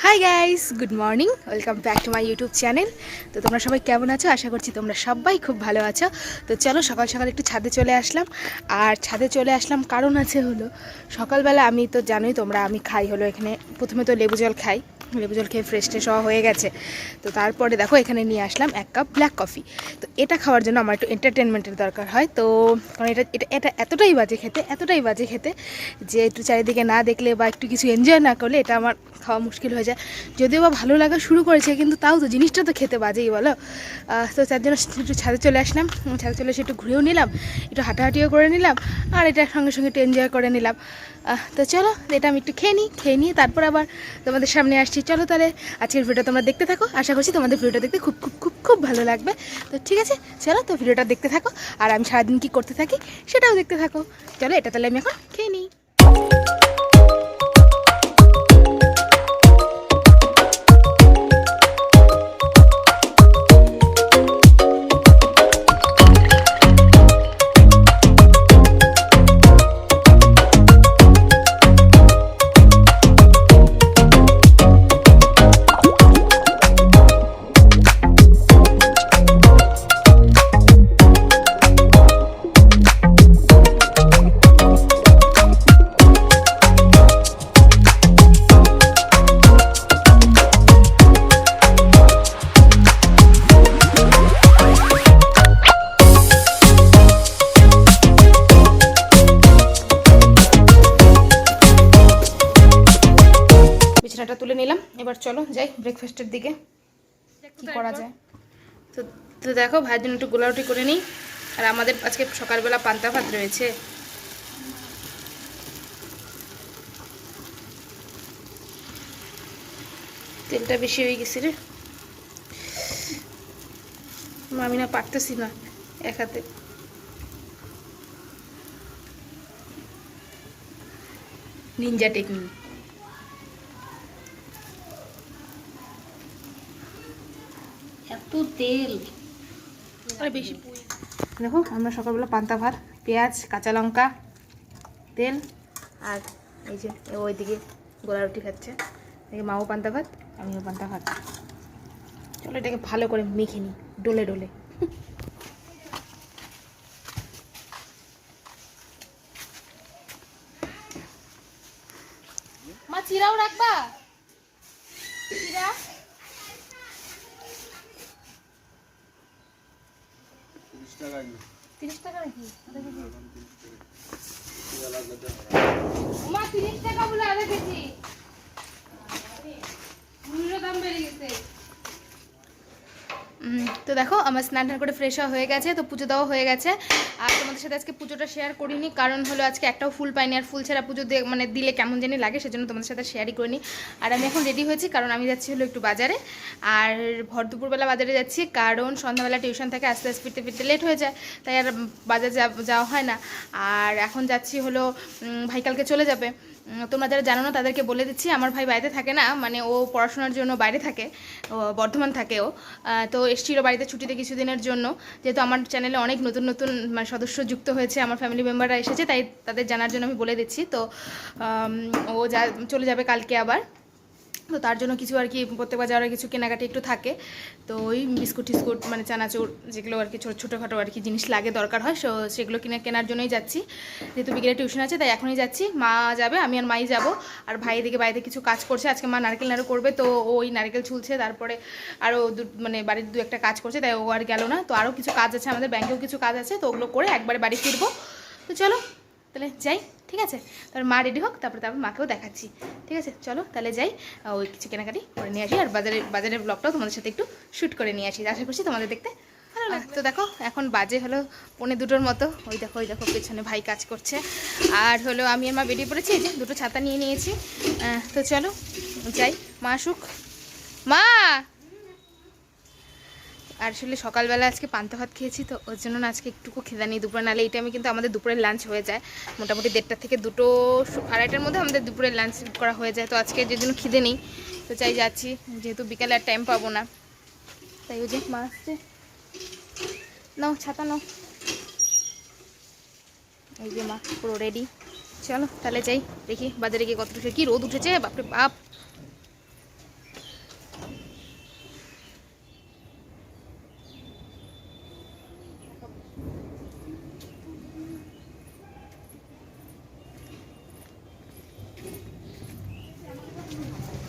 Hi guys, good morning, welcome back to my YouTube channel. তো তোমরা সবাই কেমন আছো? আশা করছি তোমরা সবাই খুব ভালো আছো। তো চলো সকাল সকাল একটু ছাদে চলে আসলাম। আর ছাদে চলে আসলাম কারণ আছে হলো সকালবেলা আমি তো জানোই তোমরা, আমি খাই হলো এখানে প্রথমে তো লেবু জল খাই, লেবু জল খেয়ে ফ্রেশ ট্রেশ হওয়া হয়ে গেছে। তো তারপরে দেখো এখানে নিয়ে আসলাম 1 কাপ ব্ল্যাক কফি। তো এটা খাওয়ার জন্য আমার একটু এন্টারটেনমেন্টের দরকার হয়। তো কারণ এটা এটা এটা এতটাই বাজে খেতে যে একটু চারিদিকে না দেখলে বা একটু কিছু এনজয় না করলে এটা আমার খাওয়া মুশকিল হয়ে যায়। যদিও বা ভালো লাগা শুরু করেছে, কিন্তু তাও তো জিনিসটা তো খেতে বাজেই বলো। তো তার জন্য একটু ছাদে চলে আসলাম, ছাদে চলে এসে একটু ঘুরেও নিলাম, একটু হাঁটাহাঁটিও করে নিলাম, আর এটার সঙ্গে সঙ্গে একটু এনজয় করে নিলাম। তো চলো এটা আমি একটু খেয়ে নিয়ে তারপর আবার তোমাদের সামনে আসছি। চলো তাহলে আজকের ভিডিওটা তোমরা দেখতে থাকো, আশা করছি তোমাদের ভিডিওটা দেখতে খুব খুব খুব খুব ভালো লাগবে। তো ঠিক আছে, চলো তো ভিডিওটা দেখতে থাকো, আর আমি সারাদিন কী করতে থাকি সেটাও দেখতে থাকো। চলো এটা তাহলে আমি এখন খেয়ে নিই। বিছানাটা তুলে নিলাম, এবার চলো যাই ব্রেকফাস্টের দিকে, কি করা যায়। তো তো দেখো ভাইয়ের জন্য একটু গোলা রুটি করে নিই। আর আমাদের আজকে সকালবেলা পান্তা ভাত রয়েছে। তেলটা বেশি হয়ে গেছে রে, আমি না পারতেছি না এক হাতে। Ninja technique. এত তেল বেশি দেখো আমরা সকালবেলা পান্তা ভাত, পেঁয়াজ, কাঁচা লঙ্কা, তেল, আর এই যে ওইদিকে গোলা রুটি খাচ্ছে, এদিকে মাও পান্তা ভাত, আমিও পান্তা ভাত। চলো এটাকে ভালো করে মেখে নিই ডলে ডলে। মা চিরাও রাখবা, চিরা 30 টাকা নাকি? মা 30 টাকা বলে আধা কেজি, মূল্য দাম বেড়ে গেছে। তো দেখো আমার স্নান করে ফ্রেশ হয়ে গেছে, তো পুজো দেওয়া হয়ে গেছে। আর তোমাদের সাথে আজকে পুজোটা শেয়ার করিনি, কারণ হলো আজকে একটাও ফুল পাইনি, আর ফুল ছাড়া পুজো মানে দিলে কেমন জানি লাগে, সেজন্য তোমাদের সাথে শেয়ারই করিনি। আর আমি এখন রেডি হয়েছি, কারণ আমি যাচ্ছি হলো একটু বাজারে, আর ভর দুপুরবেলা বাজারে যাচ্ছি, কারণ সন্ধ্যাবেলা টিউশন থেকে আস্তে আস্তে ফিরতে ফিরতে লেট হয়ে যায়, তাই আর বাজার যাওয়া হয় না। আর এখন যাচ্ছি হলো ভাই কালকে চলে যাবে। তোমরা যারা জানো না তাদেরকে বলে দিচ্ছি, আমার ভাই বাড়িতে থাকে না, মানে ও পড়াশোনার জন্য বাইরে থাকে, ও বর্ধমান থাকে। ও তো এসেছিল বাড়িতে ছুটিতে কিছুদিনের জন্য, যেহেতু আমার চ্যানেলে অনেক নতুন নতুন মানে সদস্য যুক্ত হয়েছে, আমার ফ্যামিলি মেম্বাররা এসেছে, তাই তাদের জানার জন্য আমি বলে দিচ্ছি। তো ও চলে যাবে কালকে আবার। তো তার জন্য কিছু আর কি প্রত্যেকবার যাওয়ার কিছু কেনাকাটি একটু থাকে। তো ওই বিস্কুট টিস্কুট মানে চানাচুর যেগুলো আর কি ছোটোখাটো আর কি জিনিস লাগে দরকার হয়, সেগুলো কেনার জন্যই যাচ্ছি। যেহেতু বিকেলে টিউশন আছে তাই এখনই যাচ্ছি। মা যাবে, আমি আর মাই যাব। আর ভাই এদিকে বাড়িতে কিছু কাজ করছে, আজকে মা নারকেল নাড়ু করবে, তো ওই নারকেল ছুলছে, তারপরে আরও মানে বাড়ির দু একটা কাজ করছে, তাই ও আর গেল না। তো আরও কিছু কাজ আছে, আমাদের ব্যাংকেও কিছু কাজ আছে, তো ওগুলো করে একবারে বাড়ি ফিরবো। তো চলো তাহলে যাই, ঠিক আছে? তারপর মা রেডি হোক, তারপর মাকেও দেখাচ্ছি, ঠিক আছে? চলো তাহলে যাই, ওই কিছু কেনাকাটি করে নিয়ে আসি, আর বাজারের ব্লগটাও তোমাদের সাথে একটু শ্যুট করে নিয়ে আসি, আশা করছি তোমাদের দেখতে ভালো লাগবে। তো দেখো এখন বাজে হলো 1:45 মতো, ওই দেখো পেছনে ভাই কাজ করছে, আর হলো আমি আর মা বেরিয়ে পড়েছি, এই যে দুটো ছাতা নিয়ে নিয়েছি। তো চলো যাই, মা আসুক। মা, আর আসলে সকালবেলা আজকে পান্তা ভাত খেয়েছি, তো ওর জন্য না আজকে একটুকু খিদা নেই দুপুরে, নাহলে এই টাইমে কিন্তু আমাদের দুপুরের লাঞ্চ হয়ে যায় মোটামুটি 1:30 থেকে 2, 2:30টার মধ্যে আমাদের দুপুরের লাঞ্চ করা হয়ে যায়। তো আজকে যে জন্য খিদে নেই, তো চাই যাচ্ছি, যেহেতু বিকালে আর টাইম পাবো না, তাই ওই যে মা আসছে। নাও ছাতা নাও, এই যে মা পুরো রেডি। চলো তাহলে যাই, দেখি বাজারে গিয়ে কত কি রোদ উঠেছে, বাপরে বাপ।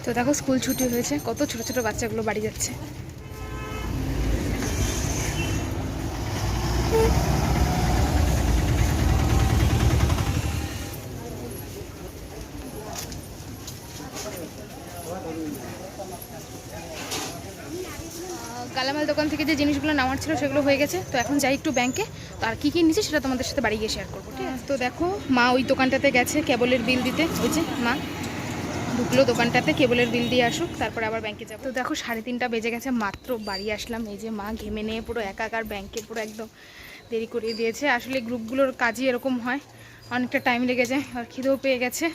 তো দেখো স্কুল ছুটি হয়েছে, কত ছোট ছোট বাচ্চাগুলো বাড়ি যাচ্ছে। কালামাল দোকান থেকে যে জিনিসগুলো নেওয়ার ছিল সেগুলো হয়ে গেছে। তো এখন যাই একটু ব্যাংকে, তো আর কী কী নিচ্ছে সেটা তোমাদের সাথে বাড়ি গিয়ে শেয়ার করবো, ঠিক আছে? তো দেখো মা ওই দোকানটাতে গেছে কেবলের বিল দিতে, ওই যে মা ঢুকলো দোকানটাতে, কেবলের বিল দিয়ে আসুক, তারপরে আবার ব্যাংকে যাবো। তো দেখো 3:30 বেজে গেছে, মাত্র বাড়ি আসলাম। এই যে মা ঘেমে নিয়ে পুরো একাকার, ব্যাংকে পুরো একদম দেরি করিয়ে দিয়েছে। আসলে গ্রুপগুলোর কাজই এরকম হয়, অনেকটা টাইম লেগে যায়, আর খিদেও পেয়ে গেছে।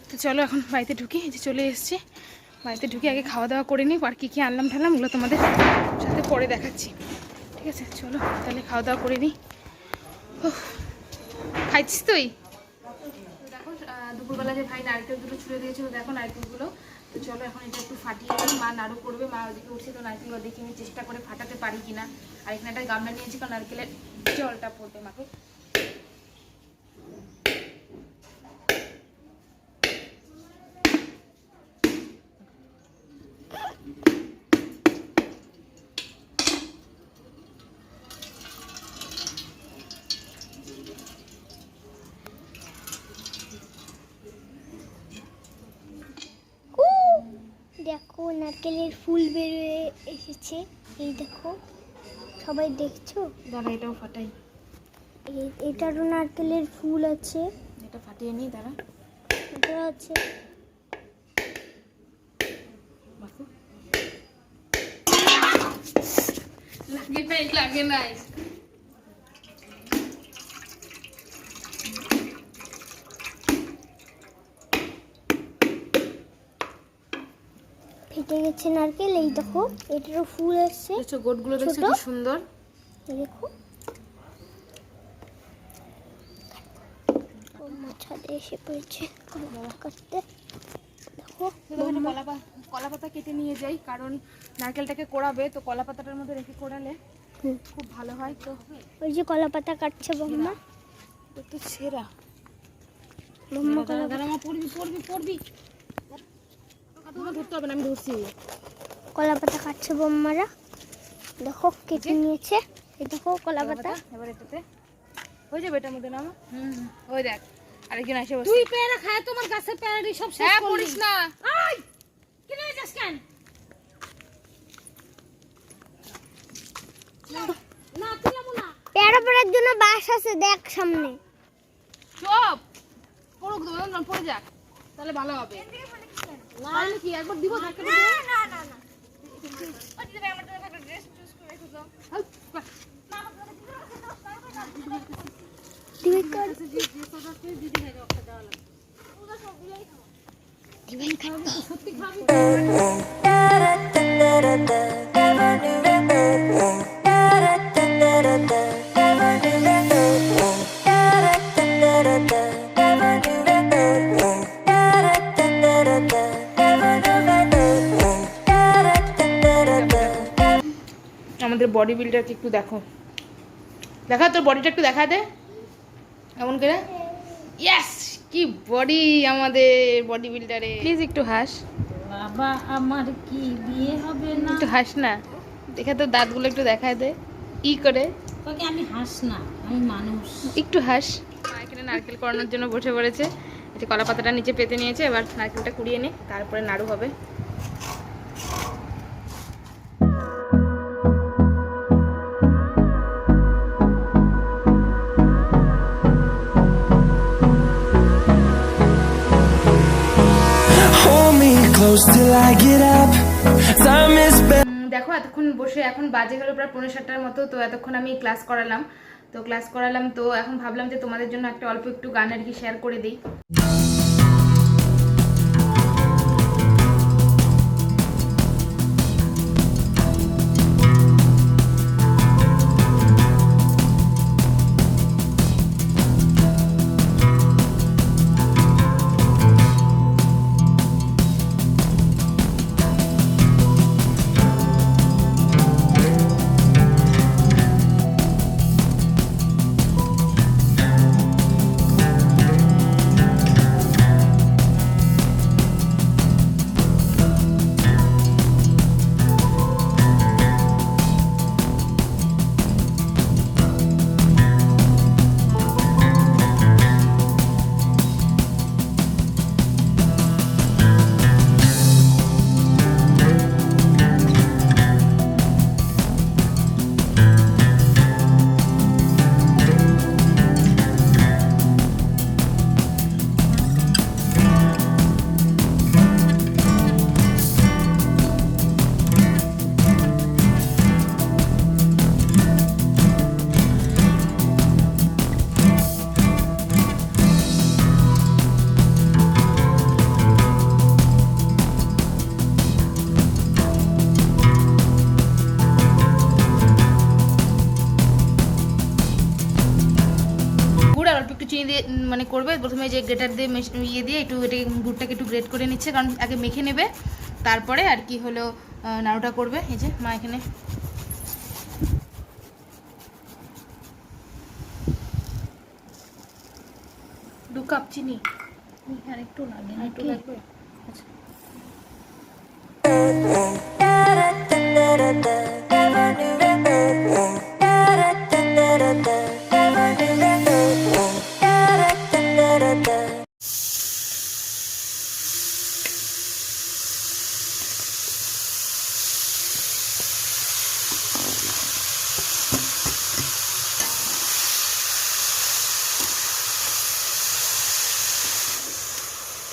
তো চলো এখন বাড়িতে ঢুকি, এই যে চলে এসেছি। বাড়িতে ঢুকে আগে খাওয়া দাওয়া করে নিই, আর কী কী আনলাম ঠানলাম ওগুলো তোমাদের সাথে পরে দেখাচ্ছি, ঠিক আছে? চলো তাহলে খাওয়া দাওয়া করে নিই। খাইছিস তুই? দেখো দুপুরবেলা যে ভাই নারকেল দুটো ছুঁড়ে দিয়েছিল, দেখো নারকেলগুলো। তো চলো এখন এটা একটু ফাটিয়ে নিই, মা নাড়ু করবে, মা ওদিকে উঠছে। তো নারকেলগুলো দেখি আমি চেষ্টা করে ফাটাতে পারি কিনা। আর এখানে একটা গামলা নিয়েছি, কারণ নারকেলের জলটা পড়বে মাকে। দেখো নারকেলের ফুল বেরিয়ে এসেছে, এই দেখো সবাই দেখছো। দাঁড়া এটাও ফাটাই, এটারও নারকেলের ফুল আছে, এটা ফাটিয়ে নিই, দাঁড়া। এটা আছে, লাগে নাই, লাগে নাই। ফেটে গেছে নারকেল, এই দেখো এটারও ফুল আসছে, দেখছো গোটগুলো, দেখছো ছোট? কি সুন্দর। এই দেখো ছাদে এসে পড়েছে কাটতে। দেখো কলা পাতা কেটে নিয়ে যাই, কারণ নারকেলটাকে কোড়াবে, তো কলা পাতাটার মধ্যে রেখে কোড়ালে খুব ভালো হয়। তো ওই যে কলা পাতা কাটছে বম্মা, একটু ছেঁড়া বম্মা কলা ধরতে হবে না, আমি ধরছি। কলা পাতা কাটছে বম্মারা, দেখো কেটে নিয়েছে। এই দেখো কলা পাতা, এবার এটাতে হয়ে যাবে, এটার মধ্যে নামা। ওই দেখ আরেকজন এসে বসে। তুই পেয়ারা খায় তোমার গাছের পেয়ারা সব শেষ হ্যাঁ করলি। পড়িস না। আই কি নিয়ে যাস কেন? না তুই এমন না। পেয়ারা পড়ার জন্য বাস আছে দেখ সামনে। চুপ পড়ুক, দেবো না, পড়ে যাক, তাহলে ভালো হবে। তাহলে কি একবার দিব? না না না না, আমাদের বডি বিল্ডারকে একটু দেখো, দেখা তোর বডিটা একটু দেখা দে এমন করে। ইয়েস, কি বডি আমাদের বডি বিল্ডারে। প্লিজ একটু হাস বাবা, আমার কি বিয়ে হবে না? একটু হাস না, দেখে তোর দাঁতগুলো একটু দেখায় দে ই করে। তোকে আমি হাস না, আমি মানুষ। একটু হাস। মা এখানে নারকেল করানোর জন্য বসে পড়েছে, এই যে কলা পাতাটা নিচে পেতে নিয়েছে, এবার নারকেলটা কুড়িয়ে নে, তারপরে নাড়ু হবে। Hold me close till I get up. Time is better. দেখো এতক্ষণ বসে, এখন বাজে গেল প্রায় 5:30টার মতো। তো এতক্ষণ আমি ক্লাস করালাম, তো এখন ভাবলাম যে তোমাদের জন্য একটা অল্প একটু গান আর কি শেয়ার করে দিই। দিয়ে মানে করবে, প্রথমে যে গ্রেটার দিয়ে ইয়ে দিয়ে একটু এটাকে গুড়টাকে একটু গ্রেট করে নিচ্ছে, কারণ আগে মেখে নেবে তারপরে আর কি হলো নাড়ুটা করবে। এই যে মা এখানে দু কাপ চিনি আর একটু লাগে একটু লাগবে। আচ্ছা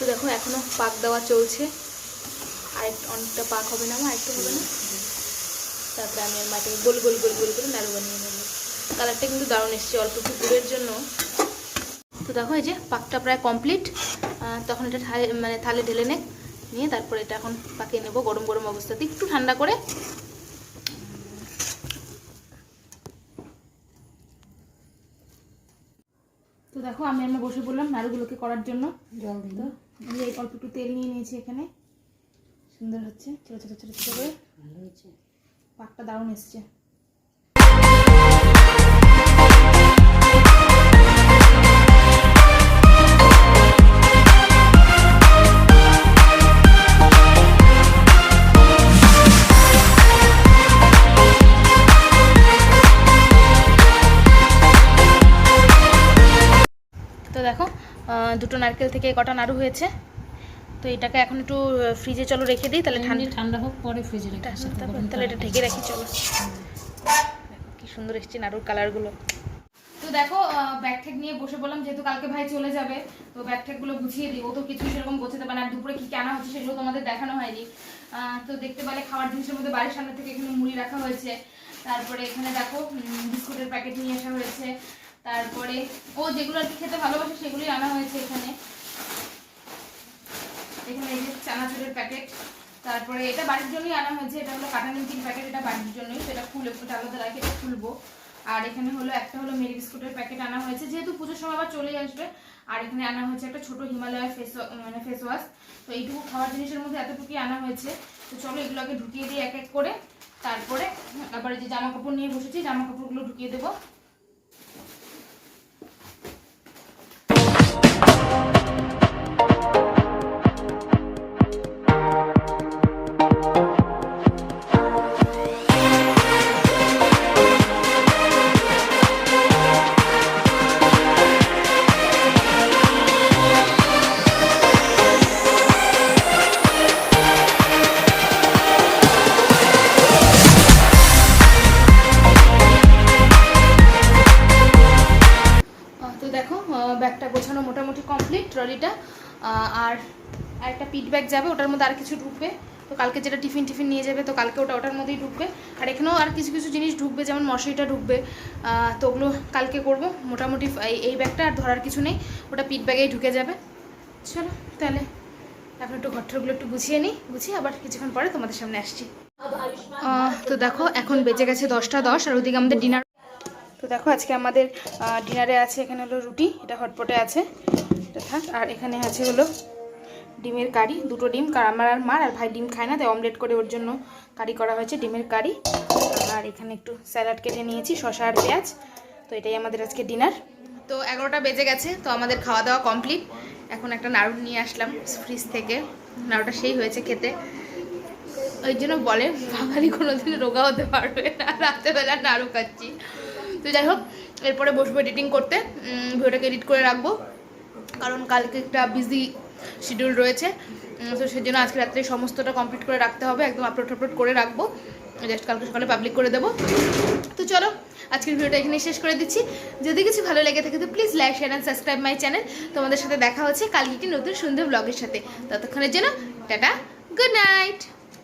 তো দেখো এখনো পাক দেওয়া চলছে, আর একটু অনেকটা পাক হবে না, আর একটু হবে না, তারপরে আমি আর মাটিকে গোল গোল গোল গোল করে নাড়ু বানিয়ে নেব। কালারটা কিন্তু দারুণ এসছে অল্প একটু গুড়ের জন্য। তো দেখো এই যে পাকটা প্রায় কমপ্লিট, তখন এটা থালে ঢেলে নিয়ে তারপরে এটা এখন পাকিয়ে নেব গরম গরম অবস্থাতে, একটু ঠান্ডা করে। তো দেখো আমি বসে পড়লাম নাড়ুগুলোকে করার জন্য। জল দিন। তো এই অল্প একটু তেল নিয়ে নিয়েছি এখানে, সুন্দর হচ্ছে ছোটো ছোটো ছোটো ছোটো করে, ভালো হয়েছে। পাকটা দারুণ এসছে। তো দেখো দুটো নারকেল থেকে কটা নাড়ু হয়েছে। তো এটাকে এখন একটু ফ্রিজে চলো রেখে দিই, তাহলে ঠান্ডা হোক, পরে ফ্রিজে রেখে তাহলে এটা ঢেকে রাখি। চলো কি সুন্দর এসছে নাড়ুর কালারগুলো। তো দেখো ব্যাগ ঠ্যাগ নিয়ে বসে বললাম, যেহেতু কালকে ভাই চলে যাবে তো ব্যাগ ঠ্যাগগুলো গুছিয়ে দিই। ও তো কিছু সেরকম গোছাতে পারে না, আর দুপুরে কি কেনা হচ্ছে সেগুলো তোমাদের দেখানো হয়নি। তো দেখতে পেলে খাওয়ার জিনিসের মধ্যে বাড়ির সামনে থেকে এখানে মুড়ি রাখা হয়েছে, তারপরে এখানে দেখো বিস্কুটের প্যাকেট নিয়ে আসা হয়েছে, তারপরে ও যেগুলো আর কি খেতে ভালোবাসে সেগুলোই আনা হয়েছে এখানে। এখানে এই যে চানাচুরের প্যাকেট, তারপরে এটা বাড়ির জন্যই আনা হয়েছে, এটা হলো কাঁটা নিমকির প্যাকেট, এটা বাড়ির জন্যই, সেটা খুলে আলাদা রাখি, এটা খুলবো। আর এখানে হলো একটা হলো মেরি বিস্কুটের প্যাকেট আনা হয়েছে, যেহেতু পুজোর সময় আবার চলেই আসবে। আর এখানে আনা হয়েছে একটা ছোট হিমালয়ের ফেস ওয়াশ। তো এইটুকু খাওয়ার জিনিসের মধ্যে এতটুকুই আনা হয়েছে। তো চলো এগুলোকে ঢুকিয়ে দিই এক এক করে, তারপরে আবার যে জামা কাপড় নিয়ে বসেছি জামা কাপড়গুলো ঢুকিয়ে দেবো। ব্যাগটা গোছানো মোটামুটি কমপ্লিট, ট্রলিটা। আর একটা পিট ব্যাগ যাবে, ওটার মধ্যে আর কিছু ঢুকবে। তো কালকে যেটা টিফিন নিয়ে যাবে তো কালকে ওটার মধ্যেই ঢুকবে। আর এখানেও আর কিছু কিছু জিনিস ঢুকবে, যেমন মশারিটা ঢুকবে। তো ওগুলো কালকে করবো। মোটামুটি এই ব্যাগটা আর ধরার কিছু নেই, ওটা পিট ব্যাগেই ঢুকে যাবে। চলো তাহলে এখন একটু ঘরটারগুলো একটু গুছিয়ে আবার কিছুক্ষণ পরে তোমাদের সামনে আসছি। তো দেখো এখন বেজে গেছে 10টা 10, আর ওদিকে আমাদের ডিনার। তো দেখো আজকে আমাদের ডিনারে আছে এখানে হলো রুটি, এটা হটপটে আছে, এটা থাক। আর এখানে আছে হলো ডিমের কারি, দুটো ডিম, কারণ আমার আর মার আর ভাই ডিম খায় না, তাই অমলেট করে ওর জন্য কারি করা হয়েছে, ডিমের কারি। আর এখানে একটু স্যালাড কেটে নিয়েছি, শসা আর পেঁয়াজ। তো এটাই আমাদের আজকে ডিনার। তো 11টা বেজে গেছে, তো আমাদের খাওয়া দাওয়া কমপ্লিট। এখন একটা নাড়ু নিয়ে আসলাম ফ্রিজ থেকে, নাড়ুটা সেই হয়েছে খেতে। ওই জন্য বলে বাঙালি কোনোদিন রোগা হতে পারবে না, রাত্রেবেলা নাড়ু খাচ্ছি। তো যাই হোক, এরপরে বসবো এডিটিং করতে, ভিডিওটাকে এডিট করে রাখবো, কারণ কালকে একটা বিজি শিডিউল রয়েছে। তো সেই জন্য আজকে রাত্রে সমস্তটা কমপ্লিট করে রাখতে হবে, একদম আপলোড করে রাখবো, জাস্ট কালকে সকালে পাবলিক করে দেবো। তো চলো আজকের ভিডিওটা এখানে শেষ করে দিচ্ছি। যদি কিছু ভালো লেগে থাকে তো please like, share and subscribe my channel. তোমাদের সাথে দেখা হচ্ছে কালকে একটি নতুন সুন্দর ব্লগের সাথে। ততক্ষণের জন্য টাটা, গুড নাইট।